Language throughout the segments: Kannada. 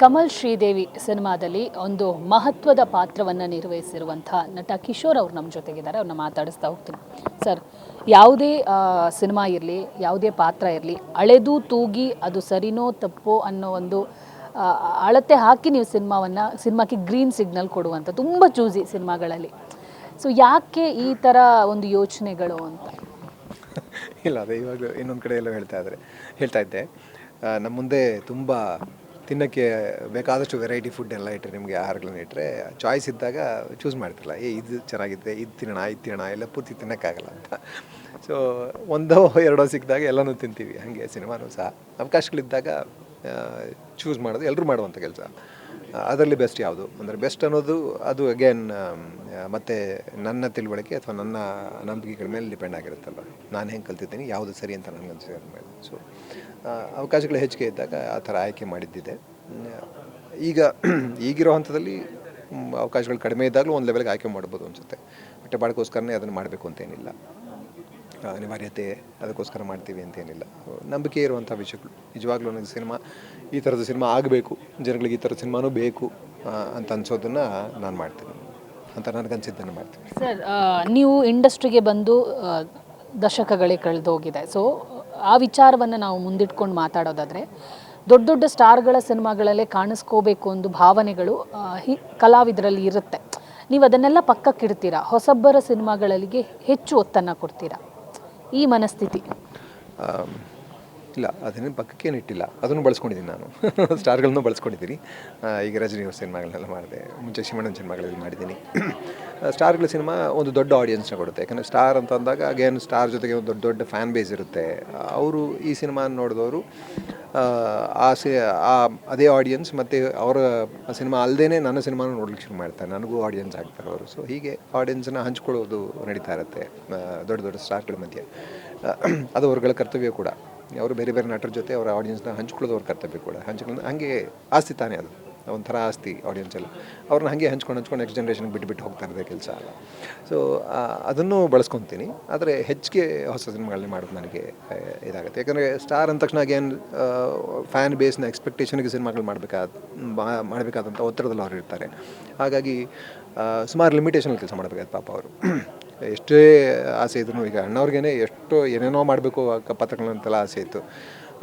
ಕಮಲ್ ಶ್ರೀದೇವಿ ಸಿನಿಮಾದಲ್ಲಿ ಒಂದು ಮಹತ್ವದ ಪಾತ್ರವನ್ನು ನಿರ್ವಹಿಸಿರುವಂಥ ನಟ ಕಿಶೋರ್ ಅವರು ನಮ್ಮ ಜೊತೆಗಿದ್ದಾರೆ. ಅವ್ರನ್ನ ಮಾತಾಡಿಸ್ತಾ ಹೋಗ್ತೀನಿ. ಸರ್, ಯಾವುದೇ ಸಿನಿಮಾ ಇರಲಿ, ಯಾವುದೇ ಪಾತ್ರ ಇರಲಿ, ಅಳೆದು ತೂಗಿ ಅದು ಸರಿನೋ ತಪ್ಪೋ ಅನ್ನೋ ಒಂದು ಅಳತೆ ಹಾಕಿ ನೀವು ಸಿನಿಮಾಕ್ಕೆ ಗ್ರೀನ್ ಸಿಗ್ನಲ್ ಕೊಡುವಂಥ ತುಂಬ ಚೂಸಿ ಸಿನಿಮಾಗಳಲ್ಲಿ. ಸೊ ಯಾಕೆ ಈ ಥರ ಒಂದು ಯೋಚನೆಗಳು ಅಂತ? ಇಲ್ಲ, ಅದೇ ಇವಾಗ ಇನ್ನೊಂದು ಕಡೆ ಎಲ್ಲ ಹೇಳ್ತಾ ಇದ್ದೆ. ನಮ್ಮ ಮುಂದೆ ತುಂಬ ತಿನ್ನೋಕ್ಕೆ ಬೇಕಾದಷ್ಟು ವೆರೈಟಿ ಫುಡ್ ಎಲ್ಲ ಇಟ್ಟರೆ, ನಿಮಗೆ ಆಹಾರಗಳನ್ನ ಇಟ್ಟರೆ ಚಾಯ್ಸ್ ಇದ್ದಾಗ ಚೂಸ್ ಮಾಡ್ತಿಲ್ಲ. ಇದು ಚೆನ್ನಾಗಿದೆ, ಇದು ತಿನ್ನೋಣ ಎಲ್ಲ ಪೂರ್ತಿ ತಿನ್ನೋಕ್ಕಾಗಲ್ಲ ಅಂತ. ಸೊ ಒಂದೋ ಎರಡೋ ಸಿಕ್ಕಿದಾಗ ಎಲ್ಲನೂ ತಿಂತೀವಿ. ಹಾಗೆ ಸಿನಿಮಾನೂ ಸಹ ಅವಕಾಶಗಳಿದ್ದಾಗ ಚೂಸ್ ಮಾಡೋದು ಎಲ್ಲರೂ ಮಾಡುವಂಥ ಕೆಲಸ. ಅದರಲ್ಲಿ ಬೆಸ್ಟ್ ಯಾವುದು ಅಂದರೆ ಬೆಸ್ಟ್ ಅನ್ನೋದು ಅದು ಅಗೇನ್ ಮತ್ತು ನನ್ನ ತಿಳುವಳಿಕೆ ಅಥವಾ ನನ್ನ ನಂಬಿಕೆಗಳ ಮೇಲೆ ಡಿಪೆಂಡ್ ಆಗಿರುತ್ತಲ್ಲ. ನಾನು ಹೆಂಗೆ ಕಲ್ತಿದ್ದೀನಿ, ಯಾವುದು ಸರಿ ಅಂತ ನನಗೆ ಅನಿಸಿದ ಮೇಲೆ. ಸೊ ಅವಕಾಶಗಳು ಹೆಚ್ಚಿಗೆ ಇದ್ದಾಗ ಆ ಥರ ಆಯ್ಕೆ ಮಾಡಿದ್ದಿದೆ. ಈಗಿರೋ ಹಂತದಲ್ಲಿ ಅವಕಾಶಗಳು ಕಡಿಮೆ ಇದ್ದಾಗಲೂ ಒಂದು ಲೆವೆಲ್ಗೆ ಆಯ್ಕೆ ಮಾಡ್ಬೋದು ಅನಿಸುತ್ತೆ. ಹೊಟ್ಟೆ ಬಾಳಕ್ಕೋಸ್ಕರನೇ ಅದನ್ನು ಮಾಡಬೇಕು ಅಂತೇನಿಲ್ಲ, ಅನಿವಾರ್ಯತೆ ಅದಕ್ಕೋಸ್ಕರ ಮಾಡ್ತೀವಿ ಅಂತೇನಿಲ್ಲ. ನಂಬಿಕೆ ಇರುವಂಥ ವಿಷಯಗಳು. ನಿಜವಾಗ್ಲೂ ನನಗೆ ಈ ಥರದ ಸಿನಿಮಾ ಆಗಬೇಕು, ಜನಗಳಿಗೆ ಈ ಥರದ ಸಿನಿಮಾನೂ ಬೇಕು ಅಂತ ಅನ್ಸೋದನ್ನು ನಾನು ಮಾಡ್ತೀನಿ, ಅಂತ ನನಗನ್ಸಿದ್ದನ್ನು ಮಾಡ್ತೀನಿ. ಸರ್, ನೀವು ಇಂಡಸ್ಟ್ರಿಗೆ ಬಂದು ದಶಕಗಳೇ ಕಳೆದೋಗಿದೆ. ಸೊ ಆ ವಿಚಾರವನ್ನು ನಾವು ಮುಂದಿಟ್ಕೊಂಡು ಮಾತಾಡೋದಾದರೆ, ದೊಡ್ಡ ದೊಡ್ಡ ಸ್ಟಾರ್ಗಳ ಸಿನಿಮಾಗಳಲ್ಲೇ ಕಾಣಿಸ್ಕೋಬೇಕು ಒಂದು ಭಾವನೆಗಳು ಕಲಾವಿದರಲ್ಲಿ ಇರುತ್ತೆ. ನೀವು ಅದನ್ನೆಲ್ಲ ಪಕ್ಕಕ್ಕಿಡ್ತೀರಾ, ಹೊಸಬ್ಬರ ಸಿನಿಮಾಗಳಿಗೆ ಹೆಚ್ಚು ಒತ್ತನ್ನು ಕೊಡ್ತೀರಾ. ಈ ಮನಸ್ಥಿತಿ ಇಲ್ಲ, ಅದನ್ನೇ ಪಕ್ಕಕ್ಕೇನು ಇಟ್ಟಿಲ್ಲ, ಅದನ್ನು ಬಳಸ್ಕೊಂಡಿದ್ದೀನಿ ನಾನು. ಸ್ಟಾರ್ಗಳನ್ನು ಬಳಸ್ಕೊಂಡಿದ್ದೀನಿ. ಈಗ ರಜನಿ ಅವ್ರ ಸಿನಿಮಾಗಳನ್ನೆಲ್ಲ ಮಾಡಿದೆ, ಮುಂಚೆ ಶಿವಣ್ಣನ ಸಿನಿಮಾಗಳಲ್ಲಿ ಮಾಡಿದ್ದೀನಿ. ಸ್ಟಾರ್ಗಳ ಸಿನಿಮಾ ಒಂದು ದೊಡ್ಡ ಆಡಿಯನ್ಸ್ನ ಕೊಡುತ್ತೆ. ಯಾಕಂದರೆ ಸ್ಟಾರ್ ಅಂತ ಅಂದಾಗ ಅಗೇನ್ ಸ್ಟಾರ್ ಜೊತೆಗೆ ಒಂದು ದೊಡ್ಡ ಫ್ಯಾನ್ ಬೇಸ್ ಇರುತ್ತೆ. ಅವರು ಈ ಸಿನಿಮಾ ನೋಡಿದವರು ಅದೇ ಆಡಿಯನ್ಸ್ ಮತ್ತು ಅವರ ಸಿನಿಮಾ ಅಲ್ಲದೇ ನನ್ನ ಸಿನಿಮಾನ ನೋಡ್ಲಿಕ್ಕೆ ಶುರು ಮಾಡ್ತಾರೆ, ನನಗೂ ಆಡಿಯನ್ಸ್ ಆಗ್ತಾರೆ ಅವರು. ಸೊ ಹೀಗೆ ಆಡಿಯನ್ಸನ್ನು ಹಂಚ್ಕೊಳ್ಳೋದು ನಡೀತಾ ಇರುತ್ತೆ ದೊಡ್ಡ ದೊಡ್ಡ ಸ್ಟಾರ್ಗಳ ಮಧ್ಯೆ. ಅದು ಅವ್ರಗಳ ಕರ್ತವ್ಯ ಕೂಡ. ಅವರು ಬೇರೆ ಬೇರೆ ನಟರ ಜೊತೆ ಅವರ ಆಡಿಯನ್ಸ್ನ ಹಂಚ್ಕೊಳ್ಳೋದು ಅವ್ರ ಕರ್ತವ್ಯ ಕೂಡ. ಹಾಗೆ ಆಸ್ತಿ ತಾನೇ ಅದು, ಒಂಥರ ಆಸ್ತಿ ಆಡಿಯನ್ಸ್ ಎಲ್ಲ. ಅವ್ರನ್ನ ಹಾಗೆ ಹಂಚ್ಕೊಂಡು ನೆಕ್ಸ್ಟ್ ಜನ್ರೇಷನ್ಗೆ ಬಿಟ್ಟು ಹೋಗ್ತಾ ಇರೋದೇ ಕೆಲಸ ಅಲ್ಲ. ಸೊ ಅದನ್ನು ಬಳಸ್ಕೊತೀನಿ. ಆದರೆ ಹೆಚ್ಚಿಗೆ ಹೊಸ ಸಿನಿಮಾಗಳನ್ನ ಮಾಡೋದು ನನಗೆ ಇದಾಗುತ್ತೆ. ಯಾಕಂದರೆ ಸ್ಟಾರ್ ಅಂದ ತಕ್ಷಣ ಅಗೇನ್ ಫ್ಯಾನ್ ಬೇಸ್ನ ಎಕ್ಸ್ಪೆಕ್ಟೇಷನ್ಗೆ ಸಿನಿಮಾಗಳು ಮಾಡಬೇಕಾದಂಥ ಒತ್ತಡದಲ್ಲಿ ಅವ್ರು ಇರ್ತಾರೆ. ಹಾಗಾಗಿ ಸುಮಾರು ಲಿಮಿಟೇಷನಲ್ಲಿ ಕೆಲಸ ಮಾಡಬೇಕಾಗುತ್ತೆ ಪಾಪ ಅವರು. ಎಷ್ಟೇ ಆಸೆ ಇದ್ರು, ಈಗ ಅಣ್ಣವ್ರಿಗೇ ಎಷ್ಟೋ ಏನೇನೋ ಮಾಡಬೇಕು ಪಾತ್ರಗಳಂತೆಲ್ಲ ಆಸೆ ಇತ್ತು.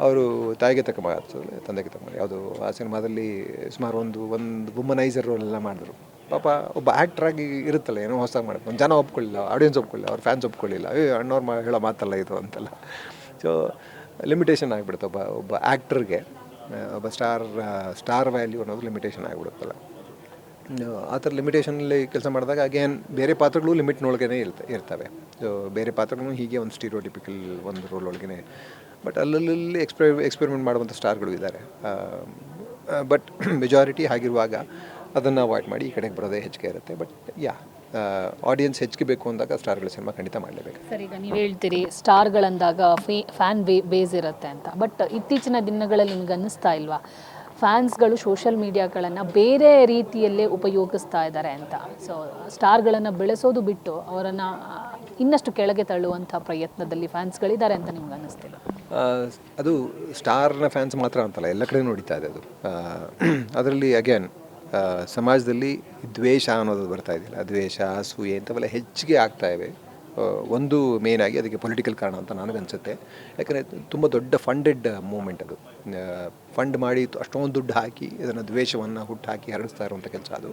ಅವರು ತಾಯಿಗೆ ತಕ್ಕ ತಂದೆಗೆ ತಕ್ಕ ಯಾವುದು ಆ ಸಿನಿಮಾದಲ್ಲಿ ಸುಮಾರು ಒಂದು ವುಮನೈಸರ್ ರೋಲ್ ಎಲ್ಲ ಮಾಡಿದ್ರು. ಪಾಪ ಒಬ್ಬ ಆ್ಯಕ್ಟ್ರಾಗಿ ಇರುತ್ತಲ್ಲ, ಏನೋ ಹೊಸದಾಗಿ ಮಾಡೋದು. ಒಂದು ಜನ ಒಪ್ಕೊಳ್ಳಿಲ್ಲ, ಆಡಿಯನ್ಸ್ ಒಪ್ಕೊಳ್ಳಿಲ್ಲ, ಅವ್ರ ಫ್ಯಾನ್ಸ್ ಒಪ್ಕೊಳ್ಳಿಲ್ಲ, ಅಣ್ಣವ್ರು ಹೇಳೋ ಮಾತಲ್ಲ ಇದು ಅಂತೆಲ್ಲ. ಸೊ ಲಿಮಿಟೇಷನ್ ಆಗಿಬಿಡುತ್ತೆ ಒಬ್ಬ ಆ್ಯಕ್ಟ್ರಿಗೆ. ಒಬ್ಬ ಸ್ಟಾರ್ ವ್ಯಾಲ್ಯೂ ಅನ್ನೋದು ಲಿಮಿಟೇಷನ್ ಆಗಿಬಿಡುತ್ತಲ್ಲ. ಆ ಥರ ಲಿಮಿಟೇಷನಲ್ಲಿ ಕೆಲಸ ಮಾಡಿದಾಗ ಅಗೇನ್ ಬೇರೆ ಪಾತ್ರಗಳು ಲಿಮಿಟ್ನೊಳಗೇ ಇರ್ತವೆ. ಸೊ ಬೇರೆ ಪಾತ್ರಗಳು ಹೀಗೆ ಒಂದು ಸ್ಟೀರಿಯೋಟಿಪಿಕಲ್ ಒಂದು ರೋಲ್ ಒಳಗೇ. ಬಟ್ ಅಲ್ಲಲ್ಲಿ ಎಕ್ಸ್ಪೆರಿಮೆಂಟ್ ಮಾಡುವಂಥ ಸ್ಟಾರ್ಗಳು ಇದ್ದಾರೆ. ಬಟ್ ಮೆಜಾರಿಟಿ ಆಗಿರುವಾಗ ಅದನ್ನು ಅವಾಯ್ಡ್ ಮಾಡಿ ಈ ಕಡೆಗೆ ಬರೋದೇ ಹೆಚ್ಚಿಗೆ ಇರುತ್ತೆ. ಬಟ್ ಆಡಿಯನ್ಸ್ ಹೆಚ್ಚಿಗೆ ಬೇಕು ಅಂದಾಗ ಸ್ಟಾರ್ಗಳ ಸಿನಿಮಾ ಖಂಡಿತ ಮಾಡಲೇಬೇಕು. ಸರ್, ಈಗ ನೀವು ಹೇಳ್ತೀರಿ ಸ್ಟಾರ್ಗಳಂದಾಗ ಫ್ಯಾನ್ ಬೇಸ್ ಇರುತ್ತೆ ಅಂತ. ಬಟ್ ಇತ್ತೀಚಿನ ದಿನಗಳಲ್ಲಿ ನಿಮ್ಗೆ ಅನ್ನಿಸ್ತಾ ಇಲ್ವಾ ಫ್ಯಾನ್ಸ್ಗಳು ಸೋಷಿಯಲ್ ಮೀಡಿಯಾಗಳನ್ನು ಬೇರೆ ರೀತಿಯಲ್ಲೇ ಉಪಯೋಗಿಸ್ತಾ ಇದ್ದಾರೆ ಅಂತ? ಸೊ ಸ್ಟಾರ್ಗಳನ್ನು ಬೆಳೆಸೋದು ಬಿಟ್ಟು ಅವರನ್ನು ಇನ್ನಷ್ಟು ಕೆಳಗೆ ತಳ್ಳುವಂಥ ಪ್ರಯತ್ನದಲ್ಲಿ ಫ್ಯಾನ್ಸ್ಗಳಿದ್ದಾರೆ ಅಂತ ನಿಮ್ಗೆ ಅನ್ನಿಸ್ತಿಲ್ಲ? ಅದು ಸ್ಟಾರ್ನ ಫ್ಯಾನ್ಸ್ ಮಾತ್ರ ಅಂತಲ್ಲ, ಎಲ್ಲ ಕಡೆ ನೋಡಿತಾ ಇದೆ ಅದು. ಅದರಲ್ಲಿ ಅಗೇನ್ ಸಮಾಜದಲ್ಲಿ ದ್ವೇಷ ಅನ್ನೋದು ಬರ್ತಾ ಇದೆಯಲ್ಲ, ದ್ವೇಷ, ಅಸೂಯೆ ಇಂಥವೆಲ್ಲ ಹೆಚ್ಚಿಗೆ ಆಗ್ತಾ ಇವೆ. ಒಂದು ಮೇಯ್ನಾಗಿ ಅದಕ್ಕೆ ಪೊಲಿಟಿಕಲ್ ಕಾರಣ ಅಂತ ನನಗನ್ಸುತ್ತೆ. ಯಾಕಂದರೆ ತುಂಬ ದೊಡ್ಡ ಫಂಡೆಡ್ ಮೂಮೆಂಟ್ ಅದು. ಫಂಡ್ ಮಾಡಿ ಅಷ್ಟೊಂದು ದುಡ್ಡು ಹಾಕಿ ಇದನ್ನು ದ್ವೇಷವನ್ನು ಹುಟ್ಟಾಕಿ ಹರಡಿಸ್ತಾ ಇರುವಂಥ ಕೆಲಸ ಅದು.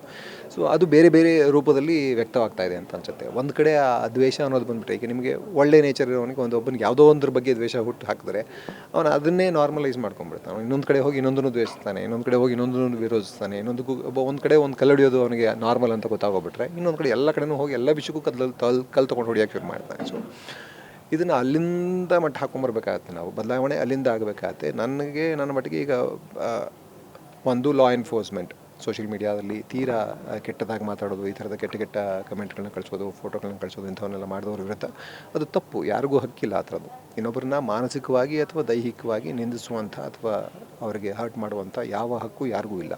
ಸೊ ಅದು ಬೇರೆ ಬೇರೆ ರೂಪದಲ್ಲಿ ವ್ಯಕ್ತವಾಗ್ತಾ ಇದೆ ಅಂತ ಅನ್ಸುತ್ತೆ. ಒಂದು ಕಡೆ ಆ ದ್ವೇಷ ಅನ್ನೋದು ಬಂದುಬಿಟ್ರೆ, ಈಗ ನಿಮಗೆ ಒಳ್ಳೆ ನೇಚರ್ ಇರೋನಿಗೆ ಒಬ್ಬನಿಗೆ ಯಾವುದೋ ಒಂದ್ರ ಬಗ್ಗೆ ದ್ವೇಷ ಹುಟ್ಟು ಹಾಕಿದ್ರೆ ಅವನು ಅದನ್ನೇ ನಾರ್ಮಲೈಸ್ ಮಾಡ್ಕೊಂಡ್ಬಿಡ್ತಾನೆ. ಇನ್ನೊಂದು ಕಡೆ ಹೋಗಿ ಇನ್ನೊಂದನ್ನು ದ್ವೇಷಿಸ್ತಾನೆ, ಇನ್ನೊಂದು ಕಡೆ ಹೋಗಿ ಇನ್ನೊಂದನ್ನು ವಿರೋಧಿಸ್ತಾನೆ. ಒಂದು ಕಡೆ ಒಂದು ಕಲ್ಲಡಿಯೋದು ಅವನಿಗೆ ನಾರ್ಮಲ್ ಅಂತ ಗೊತ್ತಾಗೋಗ್ಬಿಟ್ರೆ, ಇನ್ನೊಂದು ಕಡೆ ಎಲ್ಲ ಕಡೆನೂ ಹೋಗಿ ಎಲ್ಲ ವಿಷಯಕ್ಕೂ ಕಲ್ಲು ತೊಗೊಂಡು ಹೊಡಿಯೋಕ್ಕೆ ಶುರು ಮಾಡ್ತಾನೆ. ಸೊ ಇದನ್ನು ಅಲ್ಲಿಂದ ಮಟ್ಟ ಹಾಕೊಂಬರ್ಬೇಕಾಗತ್ತೆ ನಾವು. ಬದಲಾವಣೆ ಅಲ್ಲಿಂದ ಆಗಬೇಕಾಗತ್ತೆ. ನನ್ನ ಮಟ್ಟಿಗೆ ಈಗ ಒಂದು ಲಾ ಎನ್ಫೋರ್ಸ್ಮೆಂಟ್ ಸೋಷಿಯಲ್ ಮೀಡಿಯಾದಲ್ಲಿ ತೀರಾ ಕೆಟ್ಟದಾಗಿ ಮಾತಾಡೋದು, ಈ ಥರದ ಕೆಟ್ಟ ಕಮೆಂಟ್ಗಳನ್ನ ಕಳಿಸೋದು, ಫೋಟೋಗಳನ್ನ ಕಳಿಸೋದು, ಇಂಥವನ್ನೆಲ್ಲ ಮಾಡಿದವ್ರ ವಿರುದ್ಧ ಅದು ತಪ್ಪು. ಯಾರಿಗೂ ಹಕ್ಕಿಲ್ಲ ಆ ಥರದ್ದು. ಇನ್ನೊಬ್ಬರನ್ನ ಮಾನಸಿಕವಾಗಿ ಅಥವಾ ದೈಹಿಕವಾಗಿ ನಿಂದಿಸುವಂಥ ಅಥವಾ ಅವರಿಗೆ ಹರ್ಟ್ ಮಾಡುವಂಥ ಯಾವ ಹಕ್ಕು ಯಾರಿಗೂ ಇಲ್ಲ.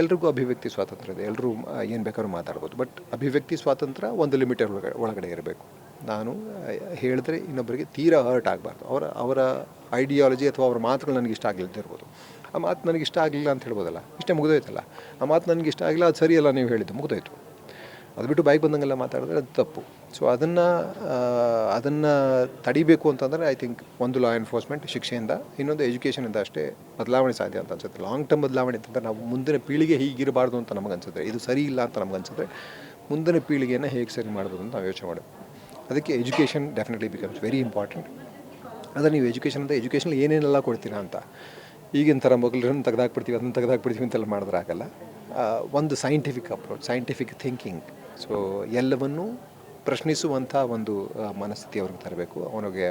ಎಲ್ರಿಗೂ ಅಭಿವ್ಯಕ್ತಿ ಸ್ವಾತಂತ್ರ್ಯ ಇದೆ, ಎಲ್ಲರೂ ಏನು ಬೇಕಾದ್ರೂ ಮಾತಾಡ್ಬೋದು. ಬಟ್ ಅಭಿವ್ಯಕ್ತಿ ಸ್ವಾತಂತ್ರ್ಯ ಒಂದು ಲಿಮಿಟೆಡ್ ಒಳಗಡೆ ಇರಬೇಕು. ನಾನು ಹೇಳಿದ್ರೆ ಇನ್ನೊಬ್ಬರಿಗೆ ತೀರಾ ಹರ್ಟ್ ಆಗಬಾರ್ದು. ಅವರ ಐಡಿಯಾಲಜಿ ಅಥವಾ ಅವರ ಮಾತುಗಳು ನನಗೆ ಇಷ್ಟ ಆಗಲಿದ್ದಿರ್ಬೋದು. ಆ ಮಾತು ನನಗೆ ಇಷ್ಟ ಆಗಲಿಲ್ಲ ಅಂತ ಹೇಳ್ಬೋದಲ್ಲ, ಇಷ್ಟೇ ಮುಗಿದೋಯ್ತಲ್ಲ. ಆ ಮಾತು ನನಗೆ ಇಷ್ಟ ಆಗಿಲ್ಲ, ಅದು ಸರಿಯಲ್ಲ ನೀವು ಹೇಳಿದ್ದು, ಮುಗಿದೋಯ್ತು. ಅದು ಬಿಟ್ಟು ಬಾಯಿಗೆ ಬಂದಂಗೆಲ್ಲ ಮಾತಾಡಿದ್ರೆ ಅದು ತಪ್ಪು. ಸೊ ಅದನ್ನು ತಡಿಬೇಕು ಅಂತಂದರೆ ಐ ಥಿಂಕ್ ಒಂದು ಲಾ ಎನ್ಫೋರ್ಸ್ಮೆಂಟ್ ಶಿಕ್ಷೆಯಿಂದ, ಇನ್ನೊಂದು ಎಜುಕೇಷನಿಂದ ಅಷ್ಟೇ ಬದಲಾವಣೆ ಸಾಧ್ಯ ಅಂತ ಅನ್ಸುತ್ತೆ. ಲಾಂಗ್ ಟರ್ಮ್ ಬದಲಾವಣೆ ಅಂತಂದರೆ ನಾವು ಮುಂದಿನ ಪೀಳಿಗೆ ಹೀಗಿರಬಾರ್ದು ಅಂತ ನಮಗನ್ಸುತ್ತೆ, ಇದು ಸರಿ ಇಲ್ಲ ಅಂತ ನಮಗನ್ಸುತ್ತೆ. ಮುಂದಿನ ಪೀಳಿಗೆಯನ್ನು ಹೇಗೆ ಸರಿ ಮಾಡ್ಬೋದು ಅಂತ ನಾವು ಯೋಚನೆ ಮಾಡಬೇಕು. ಅದಕ್ಕೆ education definitely becomes very important. ಆದರೆ ನೀವು ಎಜುಕೇಷನಲ್ಲಿ ಏನೇನೆಲ್ಲ ಕೊಡ್ತೀರಾ ಅಂತ, ಈಗಿನ ಥರ ಮಕ್ಕಳನ್ನು ತೆಗೆದಾಕ್ಬಿಡ್ತೀವಿ, ಅದನ್ನು ತೆಗೆದಾಕ್ಬಿಡ್ತೀವಿ ಅಂತೆಲ್ಲ ಮಾಡಿದ್ರೆ ಆಗಲ್ಲ. ಒಂದು scientific approach, scientific thinking, so ಎಲ್ಲವನ್ನೂ ಪ್ರಶ್ನಿಸುವಂಥ ಒಂದು ಮನಸ್ಥಿತಿ ಅವ್ರಿಗೆ ತರಬೇಕು. ಅವನಿಗೆ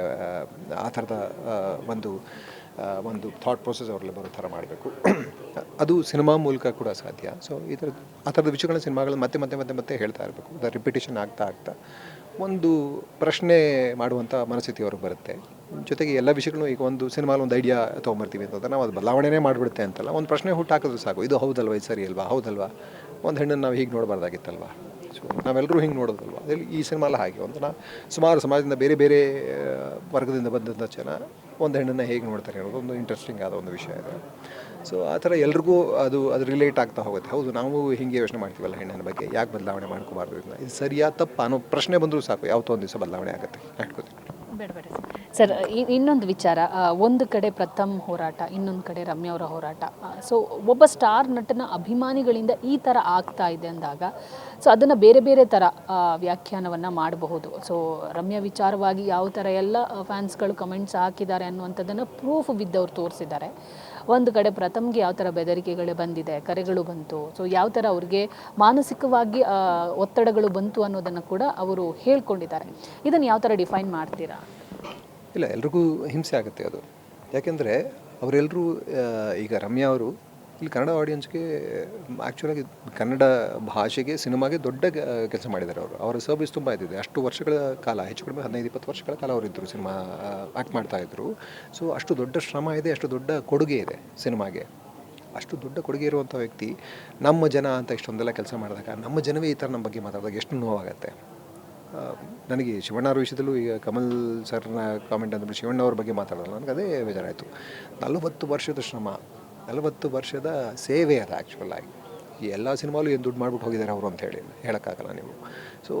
ಆ ಥರದ ಒಂದು ಥಾಟ್ ಪ್ರೊಸೆಸ್ ಅವ್ರಲ್ಲಿ ಬರೋ ಥರ ಮಾಡಬೇಕು. ಅದು ಸಿನಿಮಾ ಮೂಲಕ ಕೂಡ ಸಾಧ್ಯ. ಸೊ ಆ ಥರದ ವಿಷಯಗಳನ್ನ ಸಿನಿಮಾಗಳನ್ನ ಮತ್ತೆ ಮತ್ತೆ ಮತ್ತೆ ಮತ್ತೆ ಹೇಳ್ತಾ ಇರಬೇಕು. ಅದು ರಿಪಿಟೇಷನ್ ಆಗ್ತಾ ಒಂದು ಪ್ರಶ್ನೆ ಮಾಡುವಂಥ ಮನಸ್ಥಿತಿ ಅವ್ರಿಗೆ ಬರುತ್ತೆ. ಜೊತೆಗೆ ಎಲ್ಲ ವಿಷಯಗಳು, ಈಗ ಒಂದು ಸಿನಿಮಾಲಿ ಒಂದು ಐಡಿಯಾ ತೊಗೊಂಬರ್ತೀವಿ ಅಂತಂದ್ರೆ ನಾವು ಅದು ಬದಲಾವಣೆನೇ ಮಾಡಿಬಿಡುತ್ತೆ ಅಂತಲ್ಲ, ಒಂದು ಪ್ರಶ್ನೆ ಹುಟ್ಟಾಕಿದ್ರು ಸಾಕು. ಇದು ಹೌದಲ್ವಾ, ಇದು ಸರಿ ಅಲ್ವಾ, ಹೌದಲ್ವಾ, ಒಂದು ಹೆಣ್ಣನ್ನು ನಾವು ಹೀಗೆ ನೋಡಬಾರ್ದಾಗಿತ್ತಲ್ವಾ, ಸೊ ನಾವೆಲ್ಲರೂ ಹಿಂಗೆ ನೋಡೋದಲ್ವ. ಅದರಲ್ಲಿ ಈ ಸಿನಿಮಾಲ ಹಾಗೆ ಸುಮಾರು ಸಮಾಜದಿಂದ ಬೇರೆ ಬೇರೆ ವರ್ಗದಿಂದ ಬಂದಂಥ ಜನ ಒಂದು ಹೆಣ್ಣನ್ನು ಹೇಗೆ ನೋಡ್ತಾರೆ ಅನ್ನೋದು ಒಂದು ಇಂಟ್ರೆಸ್ಟಿಂಗ್ ಆದ ಒಂದು ವಿಷಯ ಇದೆ. ಸೊ ಆ ಥರ ಎಲ್ರಿಗೂ ಅದು ರಿಲೇಟ್ ಆಗ್ತಾ ಹೋಗುತ್ತೆ. ಹೌದು, ನಾವು ಹಿಂಗೆ ಯೋಚನೆ ಮಾಡ್ತೀವಲ್ಲ ಹೆಣ್ಣಿನ ಬಗ್ಗೆ, ಯಾಕೆ ಬದಲಾವಣೆ ಮಾಡ್ಕೋಬಾರ್ದು, ಇದು ಸರಿಯಾ ತಪ್ಪ ಅನ್ನೋ ಪ್ರಶ್ನೆ ಬಂದರೂ ಸಾಕು, ಯಾವತ್ತೋ ಒಂದು ದಿವಸ ಬದಲಾವಣೆ ಆಗುತ್ತೆ. ಅನ್ಕೋತೀನಿ. ಬೇಡ ಸರ್. ಇನ್ನೊಂದು ವಿಚಾರ, ಒಂದು ಕಡೆ ಪ್ರಥಮ್ ಹೋರಾಟ, ಇನ್ನೊಂದು ಕಡೆ ರಮ್ಯಾ ಅವರ ಹೋರಾಟ. ಸೊ ಒಬ್ಬ ಸ್ಟಾರ್ ನಟನ ಅಭಿಮಾನಿಗಳಿಂದ ಈ ಥರ ಆಗ್ತಾ ಇದೆ ಅಂದಾಗ, ಸೊ ಅದನ್ನು ಬೇರೆ ಬೇರೆ ಥರ ವ್ಯಾಖ್ಯಾನವನ್ನು ಮಾಡಬಹುದು. ಸೊ ರಮ್ಯಾ ವಿಚಾರವಾಗಿ ಯಾವ ಥರ ಎಲ್ಲ ಫ್ಯಾನ್ಸ್ಗಳು ಕಮೆಂಟ್ಸ್ ಹಾಕಿದ್ದಾರೆ ಅನ್ನುವಂಥದ್ದನ್ನು ಪ್ರೂಫ್ ಬಿದ್ದವ್ರು ತೋರಿಸಿದ್ದಾರೆ. ಒಂದು ಕಡೆ ಪ್ರಥಮ್ಗೆ ಯಾವ ಥರ ಬೆದರಿಕೆಗಳು ಬಂದಿದೆ, ಕರೆಗಳು ಬಂತು, ಸೊ ಯಾವ ಥರ ಅವ್ರಿಗೆ ಮಾನಸಿಕವಾಗಿ ಒತ್ತಡಗಳು ಬಂತು ಅನ್ನೋದನ್ನು ಕೂಡ ಅವರು ಹೇಳ್ಕೊಂಡಿದ್ದಾರೆ. ಇದನ್ನು ಯಾವ ಥರ ಡಿಫೈನ್ ಮಾಡ್ತೀರಾ? ಇಲ್ಲ, ಎಲ್ರಿಗೂ ಹಿಂಸೆ ಆಗುತ್ತೆ ಅದು. ಯಾಕೆಂದರೆ ಅವರೆಲ್ಲರೂ, ಈಗ ರಮ್ಯಾ ಅವರು ಇಲ್ಲಿ ಕನ್ನಡ ಆಡಿಯನ್ಸ್ಗೆ ಆ್ಯಕ್ಚುಲಾಗಿ ಕನ್ನಡ ಭಾಷೆಗೆ, ಸಿನಿಮಾಗೆ ದೊಡ್ಡ ಕೆಲಸ ಮಾಡಿದ್ದಾರೆ. ಅವರ ಸರ್ವಿಸ್ ತುಂಬ ಇದ್ದಿದೆ. ಅಷ್ಟು ವರ್ಷಗಳ ಕಾಲ, ಹೆಚ್ಚು ಕಡಿಮೆ 15-20 ವರ್ಷಗಳ ಕಾಲ ಅವರಿದ್ದರು, ಸಿನಿಮಾ ಆ್ಯಕ್ಟ್ ಮಾಡ್ತಾಯಿದ್ರು. ಸೊ ಅಷ್ಟು ದೊಡ್ಡ ಶ್ರಮ ಇದೆ, ಅಷ್ಟು ದೊಡ್ಡ ಕೊಡುಗೆ ಇದೆ ಸಿನಿಮಾಗೆ. ಅಷ್ಟು ದೊಡ್ಡ ಕೊಡುಗೆ ಇರುವಂಥ ವ್ಯಕ್ತಿ ನಮ್ಮ ಜನ ಅಂತ ಇಷ್ಟೊಂದೆಲ್ಲ ಕೆಲಸ ಮಾಡಿದಾಗ, ನಮ್ಮ ಜನವೇ ಈ ಥರ ನಮ್ಮ ಬಗ್ಗೆ ಮಾತಾಡಿದಾಗ ಎಷ್ಟು ನೋವಾಗುತ್ತೆ. ನನಗೆ ಶಿವಣ್ಣವ್ರ ವಿಷಯದಲ್ಲೂ, ಈಗ ಕಮಲ್ ಸರ್ನ ಕಾಮೆಂಟ್ ಅಂದ್ಬಿಟ್ಟು ಶಿವಣ್ಣ ಅವ್ರ ಬಗ್ಗೆ ಮಾತಾಡೋಲ್ಲ, ನನಗೆ ಅದೇ ಬೇಜಾರಾಯಿತು. 40 ವರ್ಷದ ಶ್ರಮ, 40 ವರ್ಷದ ಸೇವೆ ಅದು ಆ್ಯಕ್ಚುಲಾಗಿ. ಈ ಎಲ್ಲ ಸಿನಿಮಾಲು ಏನು ದುಡ್ಡು ಮಾಡ್ಬಿಟ್ಟು ಹೋಗಿದ್ದಾರೆ ಅವರು ಅಂತ ಹೇಳೋಕ್ಕಾಗಲ್ಲ ನೀವು. ಸೊ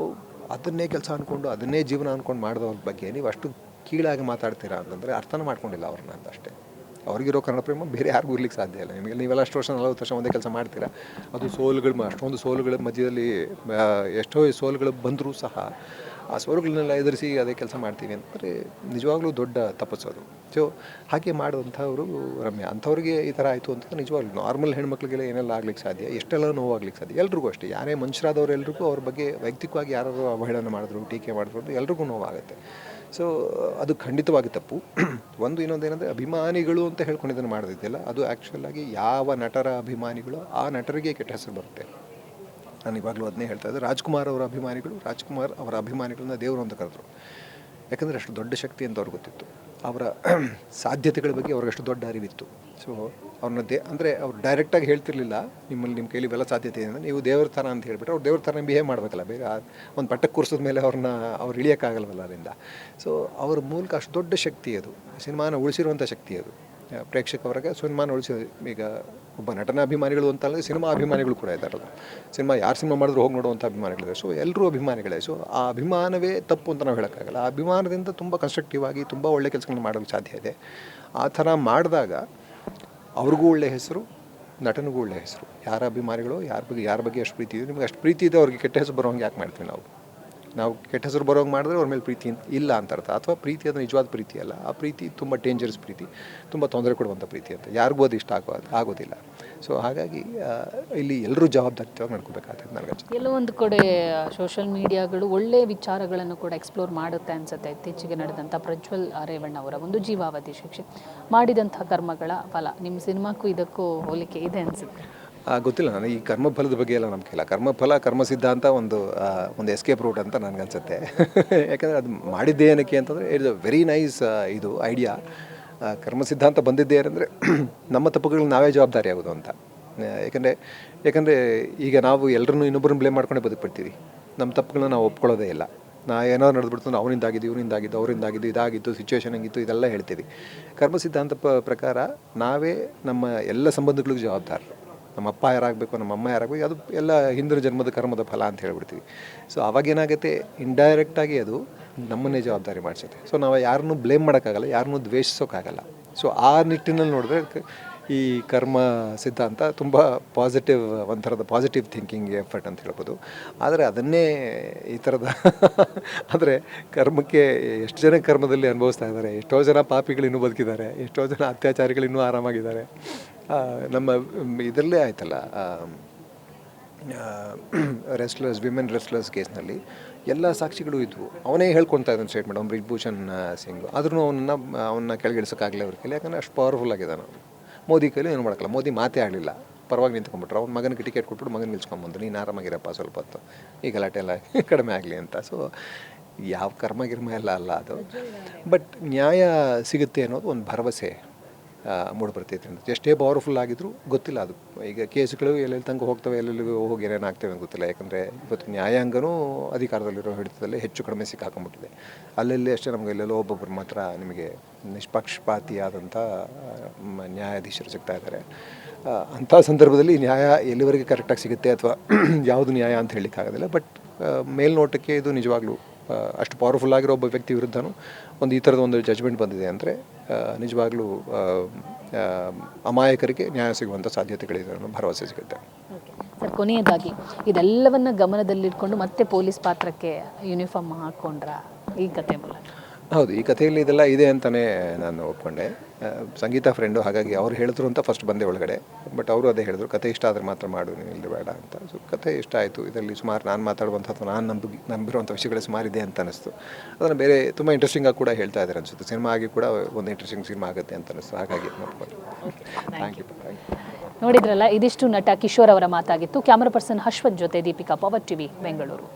ಅದನ್ನೇ ಕೆಲಸ ಅಂದ್ಕೊಂಡು, ಅದನ್ನೇ ಜೀವನ ಅಂದ್ಕೊಂಡು ಮಾಡಿದವ್ರ ಬಗ್ಗೆ ನೀವು ಅಷ್ಟು ಕೀಳಾಗಿ ಮಾತಾಡ್ತೀರಾ ಅಂತಂದರೆ ಅರ್ಥನ ಮಾಡ್ಕೊಂಡಿಲ್ಲ ಅವ್ರನ್ನ ಅಂತ ಅಷ್ಟೇ. ಅವ್ರಿಗಿರೋ ಕನ್ನಡ ಪ್ರೇಮ ಬೇರೆ ಯಾರಿಗೂ ಇರ್ಲಿಕ್ಕೆ ಸಾಧ್ಯ ಇಲ್ಲ. ನೀವೆಲ್ಲ ಅಷ್ಟು ವರ್ಷ 40 ವರ್ಷ ಒಂದೇ ಕೆಲಸ ಮಾಡ್ತೀರಾ, ಅದು ಅಷ್ಟೊಂದು ಸೋಲುಗಳ ಮಧ್ಯದಲ್ಲಿ ಎಷ್ಟೋ ಸೋಲುಗಳು ಬಂದರೂ ಸಹ ಆ ಸೋಲುಗಳನ್ನೆಲ್ಲ ಎದುರಿಸಿ ಅದೇ ಕೆಲಸ ಮಾಡ್ತೀವಿ ಅಂತಂದರೆ ನಿಜವಾಗ್ಲೂ ದೊಡ್ಡ ತಪಸ್ಸೋದು. ಸೊ ಹಾಗೆ ಮಾಡುವಂಥವ್ರು ರಮ್ಯಾ. ಅಂಥವ್ರಿಗೆ ಈ ಥರ ಆಯಿತು ಅಂತ ನಿಜವಾಗ್ಲೂ ನಾರ್ಮಲ್ ಹೆಣ್ಮಕ್ಳಿಗೆಲ್ಲ ಏನೆಲ್ಲ ಆಗ್ಲಿಕ್ಕೆ ಸಾಧ್ಯ, ಎಷ್ಟೆಲ್ಲ ನೋವಾಗ್ಲಿಕ್ಕೆ ಸಾಧ್ಯ, ಎಲ್ರಿಗೂ ಅಷ್ಟೇ. ಯಾರೇ ಮನುಷ್ಯರಾದವ್ರು ಎಲ್ರಿಗೂ ಅವ್ರ ಬಗ್ಗೆ ವೈಯಕ್ತಿಕವಾಗಿ ಯಾರು ಅವಹೇಳನ ಮಾಡಿದ್ರು, ಟೀಕೆ ಮಾಡಿದ್ರು ಅಂತ ಎಲ್ರಿಗೂ ನೋವಾಗುತ್ತೆ. ಸೊ ಅದು ಖಂಡಿತವಾಗಿ ತಪ್ಪು. ಇನ್ನೊಂದೇನೆಂದರೆ ಅಭಿಮಾನಿಗಳು ಅಂತ ಹೇಳ್ಕೊಂಡು ಇದನ್ನು ಮಾಡೋದಿದೆಯಲ್ಲ, ಅದು ಆ್ಯಕ್ಚುಲಾಗಿ ಯಾವ ನಟರ ಅಭಿಮಾನಿಗಳು ಆ ನಟರಿಗೆ ಕೆಟ್ಟ ಹೆಸರು ಬರುತ್ತೆ. ನಾನು ಇವಾಗಲೂ ಅದನ್ನೇ ಹೇಳ್ತಾ ಇದ್ದೆ. ರಾಜ್ಕುಮಾರ್ ಅವರ ಅಭಿಮಾನಿಗಳನ್ನ ದೇವರು ಅಂತ ಕರೆದ್ರು. ಯಾಕಂದರೆ ಅಷ್ಟು ದೊಡ್ಡ ಶಕ್ತಿ ಅಂತ ಅವ್ರಿಗೆ ಗೊತ್ತಿತ್ತು. ಅವರ ಸಾಧ್ಯತೆಗಳ ಬಗ್ಗೆ ಅವ್ರಿಗೆ ಅಷ್ಟು ದೊಡ್ಡ ಅರಿವಿತ್ತು. ಸೊ ಅವ್ರನ್ನ ಅಂದರೆ ಅವ್ರು ಡೈರೆಕ್ಟಾಗಿ ಹೇಳ್ತಿರ್ಲಿಲ್ಲ, ನಿಮ್ಮ ಕೈಲಿ ಇವೆಲ್ಲ ಸಾಧ್ಯತೆ ಇದೆ ಅಂದರೆ ನೀವು ದೇವ್ರ ಥರ ಅಂತ ಹೇಳ್ಬಿಟ್ಟು ಅವ್ರು ದೇವ್ರ ಥರ ಬಿಹೇವ್ ಮಾಡಬೇಕಲ್ಲ. ಬೇರೆ ಒಂದು ಪಟ್ಟಕ್ಕೆ ಕೂರಿಸಿದ ಮೇಲೆ ಅವ್ರು ಇಳಿಯೋಕ್ಕಾಗಲ್ವಲ್ಲ ಅದರಿಂದ. ಸೊ ಅವ್ರ ಮೂಲಕ ಅಷ್ಟು ದೊಡ್ಡ ಶಕ್ತಿ ಅದು, ಸಿನಿಮಾನ ಉಳಿಸಿರುವಂಥ ಶಕ್ತಿ ಅದು. ಪ್ರೇಕ್ಷಕವ್ರಿಗೆ ಸಿನಿಮಾನ ಉಳಿಸಿದ. ಈಗ ಒಬ್ಬ ನಟನ ಅಭಿಮಾನಿಗಳು ಅಂತಂದರೆ ಸಿನಿಮಾ ಅಭಿಮಾನಿಗಳು ಕೂಡ ಇದ್ದಾರಲ್ಲ. ಯಾರು ಸಿನಿಮಾ ಮಾಡಿದ್ರು ಹೋಗಿ ನೋಡುವಂಥ ಅಭಿಮಾನಿಗಳಿದೆ. ಸೊ ಎಲ್ಲರೂ ಅಭಿಮಾನಿಗಳೇ. ಸೊ ಆ ಅಭಿಮಾನವೇ ತಪ್ಪು ಅಂತ ನಾವು ಹೇಳೋಕ್ಕಾಗಲ್ಲ. ಆ ಅಭಿಮಾನದಿಂದ ತುಂಬ ಕನ್ಸ್ಟ್ರಕ್ಟಿವ್ ಆಗಿ ತುಂಬ ಒಳ್ಳೆ ಕೆಲಸಗಳನ್ನ ಮಾಡೋಕ್ಕೆ ಸಾಧ್ಯ ಇದೆ. ಆ ಥರ ಮಾಡಿದಾಗ ಅವ್ರಿಗೂ ಒಳ್ಳೆ ಹೆಸರು, ನಟನಿಗೂ ಒಳ್ಳೆ ಹೆಸರು. ಯಾರ ಅಭಿಮಾನಿಗಳು ಯಾರ ಬಗ್ಗೆ ಅಷ್ಟು ಪ್ರೀತಿ ಇದೆ, ನಿಮಗೆ ಅಷ್ಟು ಪ್ರೀತಿ ಇದೆ, ಅವ್ರಿಗೆ ಕೆಟ್ಟ ಹೆಸರು ಬರೋಂಗೆ ಯಾಕೆ ಮಾಡ್ತೀವಿ ನಾವು ಕೆಟ್ಟ ಹೆಸರು ಬರೋಂಗೆ ಮಾಡಿದ್ರೆ ಅವ್ರ ಮೇಲೆ ಪ್ರೀತಿ ಇಲ್ಲ ಅಂತ ಅರ್ಥ. ಅಥವಾ ಪ್ರೀತಿ ಅದು ನಿಜವಾದ ಪ್ರೀತಿ ಅಲ್ಲ. ಆ ಪ್ರೀತಿ ತುಂಬ ಡೇಂಜರಸ್ ಪ್ರೀತಿ, ತುಂಬ ತೊಂದರೆ ಕೊಡುವಂಥ ಪ್ರೀತಿ ಅಂತ. ಯಾರಿಗೂ ಅದು ಇಷ್ಟ ಆಗೋದಿಲ್ಲ. ಸೊ ಹಾಗಾಗಿ ಇಲ್ಲಿ ಎಲ್ಲರೂ ಜವಾಬ್ದಾರಿಯುತವಾಗಿ ನಡ್ಕೋಬೇಕಾಗ್ತದೆ ನನಗೆ. ಕೆಲವೊಂದು ಕಡೆ ಸೋಷಿಯಲ್ ಮೀಡಿಯಾಗಳು ಒಳ್ಳೆ ವಿಚಾರಗಳನ್ನು ಕೂಡ ಎಕ್ಸ್ಪ್ಲೋರ್ ಮಾಡುತ್ತೆ ಅನಿಸುತ್ತೆ. ಇತ್ತೀಚೆಗೆ ನಡೆದಂಥ ಪ್ರಜ್ವಲ್ ರೇವಣ್ಣ ಅವರ ಒಂದು ಜೀವಾವಧಿ ಶಿಕ್ಷೆ, ಮಾಡಿದಂಥ ಕರ್ಮಗಳ ಫಲ. ನಿಮ್ಮ ಸಿನಿಮಾಕ್ಕೂ ಇದಕ್ಕೂ ಹೋಲಿಕೆ ಇದೆ ಅನಿಸುತ್ತೆ. ಗೊತ್ತಿಲ್ಲ, ನನಗೆ ಈ ಕರ್ಮಫಲದ ಬಗ್ಗೆ ಎಲ್ಲ ನಂಬಿಕೆ ಇಲ್ಲ. ಕರ್ಮ ಸಿದ್ಧಾಂತ ಒಂದು ಎಸ್ಕೇಪ್ ರೂಟ್ ಅಂತ ನನಗನ್ಸುತ್ತೆ. ಯಾಕಂದರೆ ಅದು ಮಾಡಿದ್ದೇ ಏನಕ್ಕೆ ಅಂತಂದರೆ ಇಟ್ಸ್ ಅ ವೆರಿ ನೈಸ್ ಇದು ಐಡಿಯಾ. ಕರ್ಮ ಸಿದ್ಧಾಂತ ಬಂದಿದ್ದೇ ಏನಂದರೆ ನಮ್ಮ ತಪ್ಪುಗಳಿಗೆ ನಾವೇ ಜವಾಬ್ದಾರಿ ಆಗೋದು ಅಂತ. ಯಾಕಂದರೆ ಈಗ ನಾವು ಎಲ್ಲರನ್ನೂ ಇನ್ನೊಬ್ಬರನ್ನ ಬ್ಲೇಮ್ ಮಾಡ್ಕೊಂಡೇ ಬದುಕ್ಬಿಡ್ತೀವಿ. ನಮ್ಮ ತಪ್ಪುಗಳನ್ನ ನಾವು ಒಪ್ಕೊಳ್ಳೋದೇ ಇಲ್ಲ. ನಾ ಏನೋ ನಡೆದ್ಬಿಡ್ತು ಅವನಿಂದಾಗಿದ್ದು ಇವನಿಂದಾಗಿದ್ದು ಅವರಿಂದಾಗಿದ್ದು ಇದಾಗಿತ್ತು ಸಿಚುವೇಶನ್ ಹಂಗಿತ್ತು ಇದೆಲ್ಲ ಹೇಳ್ತೀವಿ. ಕರ್ಮ ಸಿದ್ಧಾಂತ ಪ್ರಕಾರ ನಾವೇ ನಮ್ಮ ಎಲ್ಲ ಸಂಬಂಧಗಳಿಗೂ ಜವಾಬ್ದಾರರು. ನಮ್ಮ ಅಪ್ಪ ಯಾರಾಗಬೇಕು, ನಮ್ಮ ಅಮ್ಮ ಯಾರಾಗಬೇಕು, ಅದು ಎಲ್ಲ ಹಿಂದಿನ ಜನ್ಮದ ಕರ್ಮದ ಫಲ ಅಂತ ಹೇಳ್ಬಿಡ್ತೀವಿ. ಸೊ ಅವಾಗೇನಾಗುತ್ತೆ, ಇಂಡೈರೆಕ್ಟಾಗಿ ಅದು ನಮ್ಮನ್ನೇ ಜವಾಬ್ದಾರಿ ಮಾಡಿಸುತ್ತೆ. ಸೊ ನಾವು ಯಾರನ್ನೂ ಬ್ಲೇಮ್ ಮಾಡೋಕ್ಕಾಗಲ್ಲ, ಯಾರನ್ನೂ ದ್ವೇಷಿಸೋಕ್ಕಾಗಲ್ಲ. ಸೊ ಆ ನಿಟ್ಟಿನಲ್ಲಿ ನೋಡಿದ್ರೆ ಈ ಕರ್ಮ ಸಿದ್ಧಾಂತ ತುಂಬ ಪಾಸಿಟಿವ್, ಒಂಥರದ ಪಾಸಿಟಿವ್ ಥಿಂಕಿಂಗ್ ಎಫರ್ಟ್ ಅಂತ ಹೇಳ್ಬೋದು. ಆದರೆ ಅದನ್ನೇ ಈ ಥರದ ಆದರೆ ಕರ್ಮಕ್ಕೆ ಎಷ್ಟು ಜನ ಕರ್ಮದಲ್ಲಿ ಅನುಭವಿಸ್ತಾ ಇದ್ದಾರೆ, ಎಷ್ಟೋ ಜನ ಪಾಪಿಗಳು ಇನ್ನೂ ಬದುಕಿದ್ದಾರೆ, ಎಷ್ಟೋ ಜನ ಅತ್ಯಾಚಾರಿಗಳು ಇನ್ನೂ ಆರಾಮಾಗಿದ್ದಾರೆ. ನಮ್ಮ ಇದರಲ್ಲೇ ಆಯ್ತಲ್ಲ ವಿಮೆನ್ ರೆಸ್ಲರ್ಸ್ ಕೇಸ್ನಲ್ಲಿ ಎಲ್ಲ ಸಾಕ್ಷಿಗಳು ಇದ್ವು. ಅವನೇ ಹೇಳ್ಕೊಳ್ತಾ ಇದ್ದಾನೆ ಸ್ಟೇಟ್ಮೆಂಟ್, ಅವ್ನು ಬ್ರಿಜ್ಭೂಷಣ್ ಸಿಂಗ್. ಆದ್ರೂ ಅವನ್ನ ಕೆಳಗಿಳಿಸೋಕ್ಕಾಗಲೇ ಅವ್ರ ಕೈಲಿ, ಯಾಕಂದರೆ ಅಷ್ಟು ಪವರ್ಫುಲ್ ಆಗಿದ್ದಾನೆ ಅವನು. ಮೋದಿ ಕೈಲಿ ಏನು ಮಾಡೋಕ್ಕಲ್ಲ, ಮೋದಿ ಮಾತೇ ಆಗಲಿಲ್ಲ, ಪರವಾಗಿ ನಿಂತ್ಕೊಂಡ್ಬಿಟ್ರು. ಅವ್ನ ಮಗನಿಗೆ ಟಿಕೆಟ್ ಕೊಟ್ಬಿಟ್ಟು ಮಗನ ನಿಲ್ಸ್ಕೊಂಬಂದು, ನೀನು ಆರಾಮಾಗಿರಪ್ಪ ಸ್ವಲ್ಪ ಹೊತ್ತು, ಈ ಗಲಾಟೆ ಎಲ್ಲ ಕಡಿಮೆ ಆಗಲಿ ಅಂತ. ಸೊ ಯಾವ ಕರ್ಮ ಎಲ್ಲ ಅಲ್ಲ ಅದು. ಬಟ್ ನ್ಯಾಯ ಸಿಗುತ್ತೆ ಅನ್ನೋದು ಒಂದು ಭರವಸೆ ಮೂಡಿಬರ್ತೈತೆ ಅಂತ. ಎಷ್ಟೇ ಪವರ್ಫುಲ್ ಆಗಿದ್ರು ಗೊತ್ತಿಲ್ಲ ಅದು. ಈಗ ಕೇಸ್ಗಳು ಎಲ್ಲೆಲ್ಲಿ ತನಕ ಹೋಗ್ತವೆ, ಎಲ್ಲೆಲ್ಲಿಗೂ ಹೋಗಿ ಏನೇನಾಗ್ತವೆ ಅಂತ ಗೊತ್ತಿಲ್ಲ. ಯಾಕಂದರೆ ಇವತ್ತು ನ್ಯಾಯಾಂಗನೂ ಅಧಿಕಾರದಲ್ಲಿರೋ ಹಿಡಿತದಲ್ಲಿ ಹೆಚ್ಚು ಕಡಿಮೆ ಸಿಕ್ಕಾಕೊಂಡ್ಬಿಟ್ಟಿದೆ. ಅಲ್ಲೆಲ್ಲಿ ಅಷ್ಟೇ ನಮಗೆ ಎಲ್ಲೆಲ್ಲೋ ಒಬ್ಬೊಬ್ಬರು ಮಾತ್ರ ನಿಮಗೆ ನಿಷ್ಪಕ್ಷಪಾತಿಯಾದಂಥ ನ್ಯಾಯಾಧೀಶರು ಸಿಗ್ತಾ ಇದ್ದಾರೆ. ಅಂಥ ಸಂದರ್ಭದಲ್ಲಿ ನ್ಯಾಯ ಎಲ್ಲಿವರೆಗೆ ಕರೆಕ್ಟಾಗಿ ಸಿಗುತ್ತೆ ಅಥವಾ ಯಾವುದು ನ್ಯಾಯ ಅಂತ ಹೇಳಲಿಕ್ಕಾಗೋದಿಲ್ಲ. ಬಟ್ ಮೇಲ್ನೋಟಕ್ಕೆ ಇದು ನಿಜವಾಗ್ಲೂ ಅಷ್ಟು ಪವರ್ಫುಲ್ ಆಗಿರೋ ಒಬ್ಬ ವ್ಯಕ್ತಿ ವಿರುದ್ಧನೂ ಈ ಥರದ ಒಂದು ಜಜ್ಮೆಂಟ್ ಬಂದಿದೆ ಅಂದರೆ ನಿಜವಾಗ್ಲೂ ಅಮಾಯಕರಿಗೆ ನ್ಯಾಯ ಸಿಗುವಂಥ ಸಾಧ್ಯತೆಗಳಿದೆ ಅನ್ನೋ ಭರವಸೆ ಸಿಗುತ್ತೆ. ಸರ್, ಕೊನೆಯದಾಗಿ ಇದೆಲ್ಲವನ್ನ ಗಮನದಲ್ಲಿಟ್ಕೊಂಡು ಮತ್ತೆ ಪೊಲೀಸ್ ಪಾತ್ರಕ್ಕೆ ಯೂನಿಫಾರ್ಮ್ ಹಾಕ್ಕೊಂಡ್ರ ಈ ಕತೆ ಮೂಲಕ? ಹೌದು, ಈ ಕಥೆಯಲ್ಲಿ ಇದೆಲ್ಲ ಇದೆ ಅಂತಲೇ ನಾನು ಒಪ್ಕೊಂಡೆ. ಸಂಗೀತ ಫ್ರೆಂಡು, ಹಾಗಾಗಿ ಅವ್ರು ಹೇಳಿದ್ರು ಅಂತ ಫಸ್ಟ್ ಬಂದೆ ಒಳಗಡೆ. ಬಟ್ ಅವರು ಅದೇ ಹೇಳಿದ್ರು, ಕತೆ ಇಷ್ಟ ಆದರೆ ಮಾತ್ರ ಮಾಡು, ನೀನು ಇಲ್ಲಿ ಬೇಡ ಅಂತ. ಸೊ ಕತೆ ಇಷ್ಟ ಆಯಿತು. ಇದರಲ್ಲಿ ಸುಮಾರು ನಾನು ಮಾತಾಡುವಂಥ ಅಥವಾ ನಾನು ನಂಬಿರುವಂಥ ವಿಷಯಗಳು ಸುಮಾರು ಇದೆ ಅಂತ ಅನ್ನಿಸ್ತು. ಅದನ್ನು ಬೇರೆ ತುಂಬ ಇಂಟ್ರೆಸ್ಟಿಂಗಾಗಿ ಕೂಡ ಹೇಳ್ತಾ ಇದ್ದಾರೆ ಅನಿಸುತ್ತೆ. ಸಿನಿಮಾ ಆಗಿ ಕೂಡ ಒಂದು ಇಂಟ್ರೆಸ್ಟಿಂಗ್ ಸಿನಿಮಾ ಆಗುತ್ತೆ ಅಂತ ಅನ್ನಿಸ್ತು. ಹಾಗಾಗಿ ನೋಡ್ಕೊಂಡು ಥ್ಯಾಂಕ್ ಯು. ನೋಡಿದ್ರಲ್ಲ, ಇದಿಷ್ಟು ನಟ ಕಿಶೋರ್ ಅವರ ಮಾತಾಗಿತ್ತು. ಕ್ಯಾಮರಾ ಪರ್ಸನ್ ಅಶ್ವಥ್ ಜೊತೆ ದೀಪಿಕಾ, ಪವರ್ ಟಿವಿ, ಬೆಂಗಳೂರು.